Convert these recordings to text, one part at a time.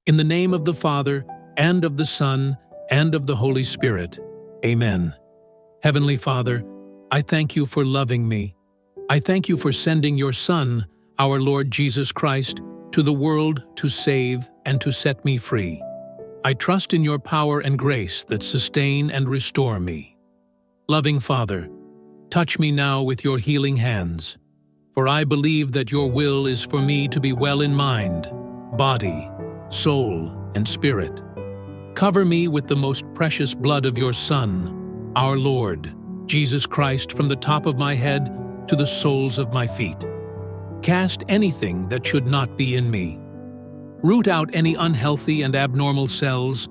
In the name of the Father, and of the Son, and of the Holy Spirit. Amen. Heavenly Father, I thank you for loving me. I thank you for sending your Son, our Lord Jesus Christ, to the world to save and to set me free. I trust in your power and grace that sustain and restore me. Loving Father, touch me now with your healing hands, for I believe that your will is for me to be well in mind, body, soul, and spirit. Cover me with the most precious blood of your Son, our Lord, Jesus Christ, from the top of my head to the soles of my feet. Cast anything that should not be in me. Root out any unhealthy and abnormal cells.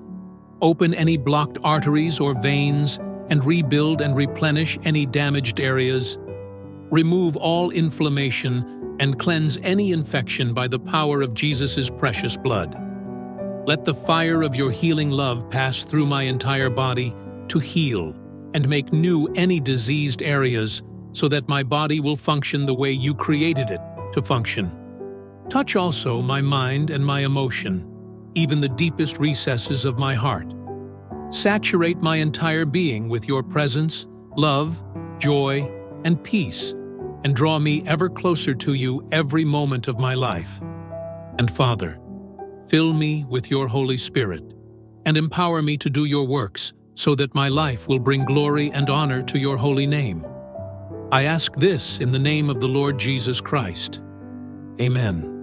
Open any blocked arteries or veins, and rebuild and replenish any damaged areas. Remove all inflammation and cleanse any infection by the power of Jesus' precious blood. Let the fire of your healing love pass through my entire body to heal and make new any diseased areas so that my body will function the way you created it to function. Touch also my mind and my emotion, even the deepest recesses of my heart. Saturate my entire being with your presence, love, joy, and peace, and draw me ever closer to you every moment of my life. And Father, fill me with your Holy Spirit, and empower me to do your works, so that my life will bring glory and honor to your holy name. I ask this in the name of the Lord Jesus Christ. Amen.